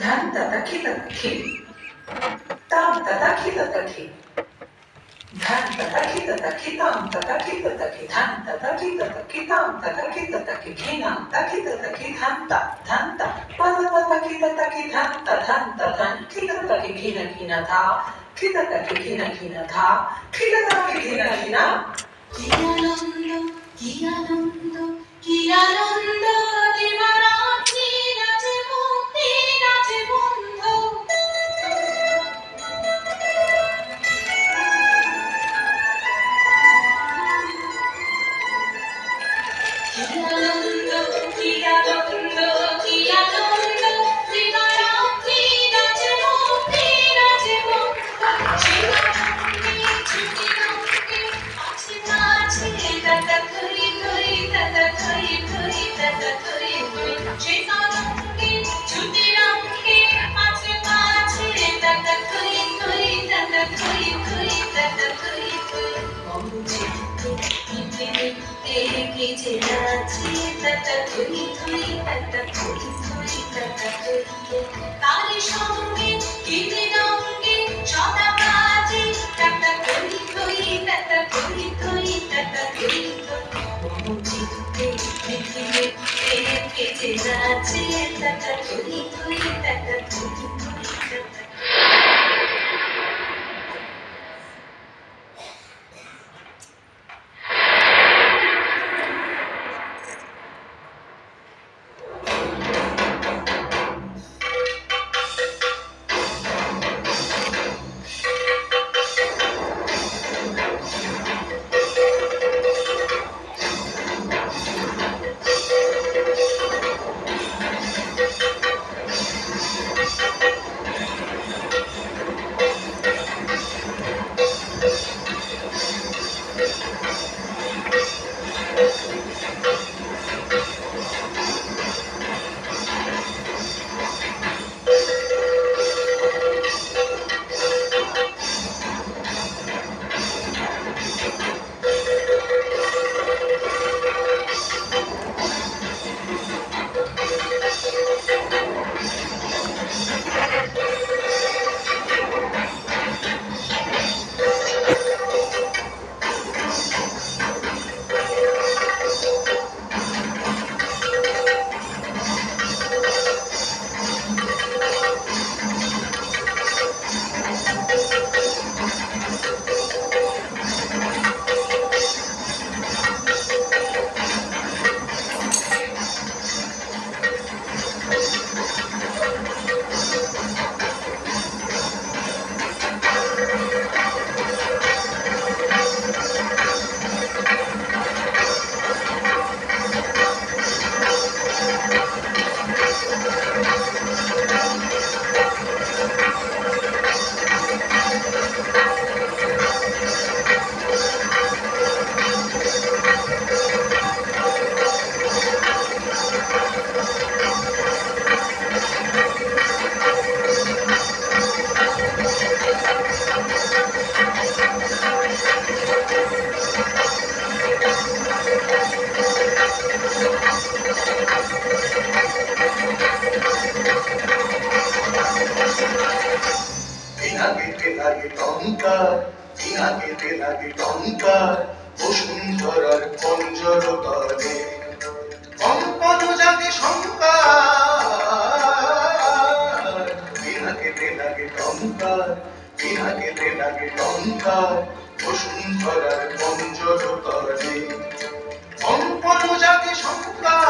ধান দাদা খি তাম দাদা খি ধান দাদা খি তাম দাদা খি ধান দাদা খি তাম দাদা খি ঘিনাম দাখি দাদা খি ধান তা পাতা খি ধান খি দাদা খি ঘিনা ধা খি দাদা খি ঘিনা ধা খি দাদা খি ঘিনা কি আনন্দ কি আনন্দ কি আনন্দ দিবারাত্রি নাচে মুক্তি নাচে বন্ধু কি আনন্দ কি আনন্দ কি আনন্দ দিবারাত্রি নাচে মুক্তি নাচে বন্ধু শিবানন্দে ছুটি রঙে আছে নাচে দাদা ধরি ধরি দাদা ধরি ধরি দাদা ধরি ধরি শিবানন্দে ছুটি রঙে আছে নাচে দাদা ধরি ধরি দাদা ধরি ধরি দাদা ধরি ধরি মমচিতে মিটে মিটে গেছে নাচে দাদা ধরি ধরি দাদা ধরি ধরি দাদা ধরি তারি সঙ্গে গীতে রঙ্গে সদা কাজে দাদা ধরি ধরি দাদা ধরি ধরি দাদা ধরি ধরি মমচিতে মিটে মিটে গেছে নাচে দাদা ধরি ধরি দাদা ধরি ধরি দাদা লাগে টঙ্কার, টিনা কেটে লাগে টঙ্কার, বসুন্ধরার পঞ্জরতলে কম্পন জাগে শঙ্কার। টিনা কেটে লাগে টঙ্কার, টিনা কেটে লাগে টঙ্কার, বসুন্ধরার পঞ্জরতলে কম্পন জাগে শঙ্কার।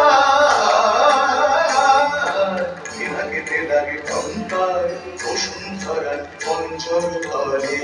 টিনা কেটে লাগে টঙ্কার, বসুন্ধরার পঞ্জরতলে।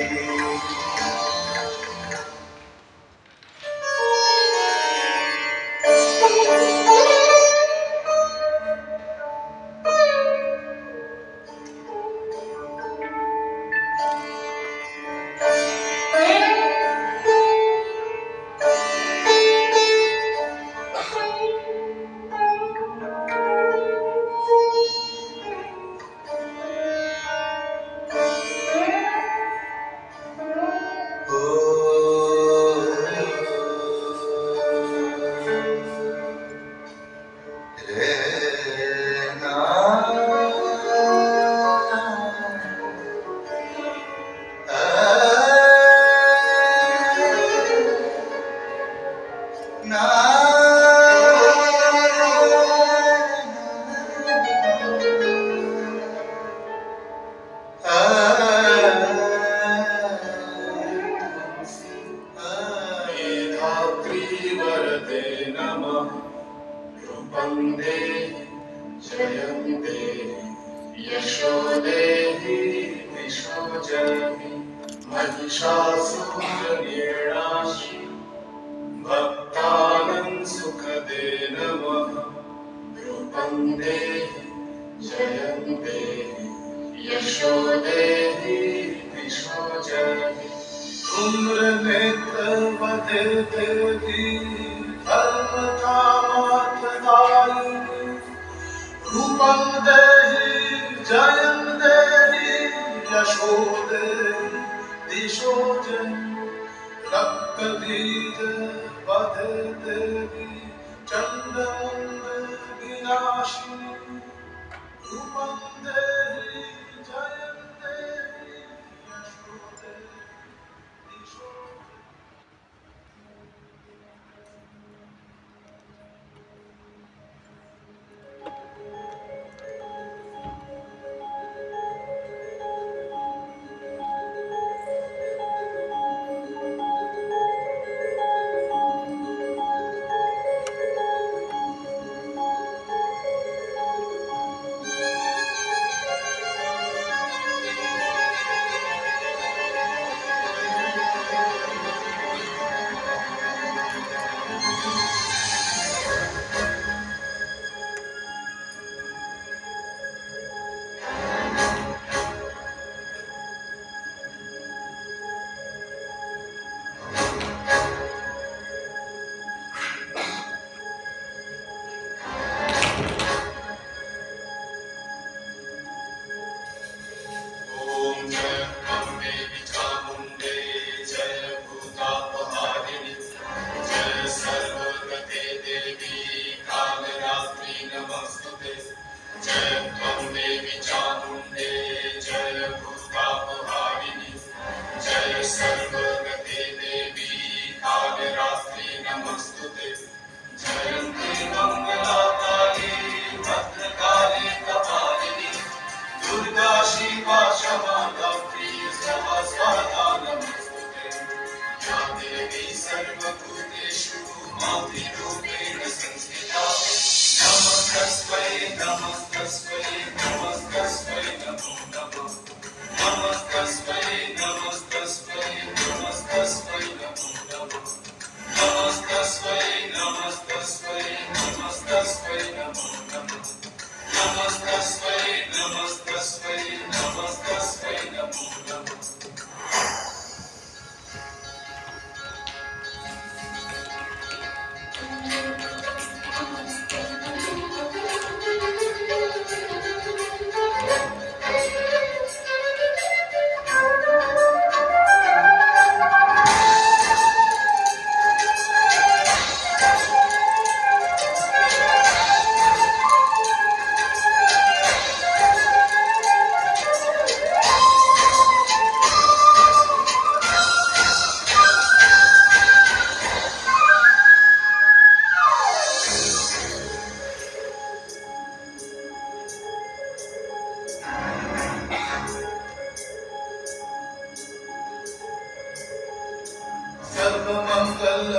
यशोदेहि विश्वजनि महिषासुरनिर्नाशि भक्तानां सुखदे नमः रूपं देहि जयं देहि यशोदेहि विश्वजनि धूम्रनेत्रवदे देवी धर्मकामार्थदायिनी रूपं देहि जयं देहि यशो देहि दिशो जनि रक्तबीज वदे देवी चण्डमुण्ड विनाशिनी रूपं देहि जयं देहि यशो देहि दिशो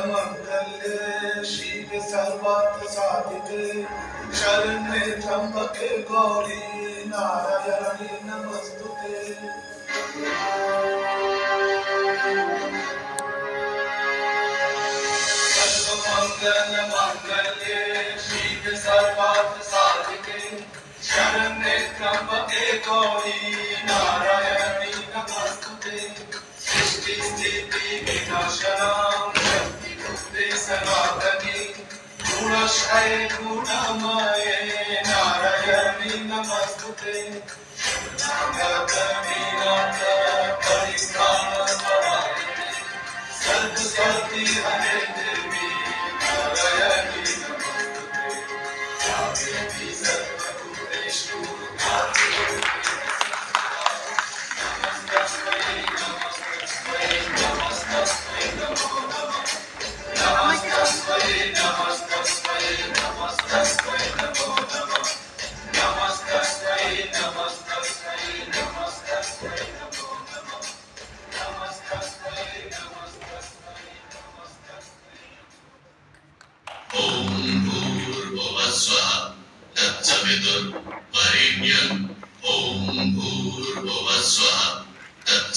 सर्वमङ्गलमङ्गल्ये शिवे सर्वार्थसाधिके शरण्ये त्र्यम्बके गौरी नारायणी नमस्तुते सर्वमङ्गलमङ्गल्ये शिवे सर्वार्थसाधिके शरण्ये त्र्यम्बके गौरी नारायणी नमस्तुते सृष्टि स्थिति विनाशनां शक्तिरूपे सनातने गुणक्षये गुणमये नारायणी नमस्तुते शरणागतमीनाथ परित्राणपरायणे सर्वशक्ति हरे देवी नारायणी नमस्तुते या देवी सर्वभूतेषु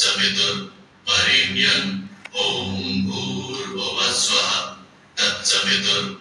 तत्सवितुर्वरेण्यं ॐ भूर्भुवः स्वः तत्सवितुर्वरेण्यं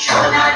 সোনা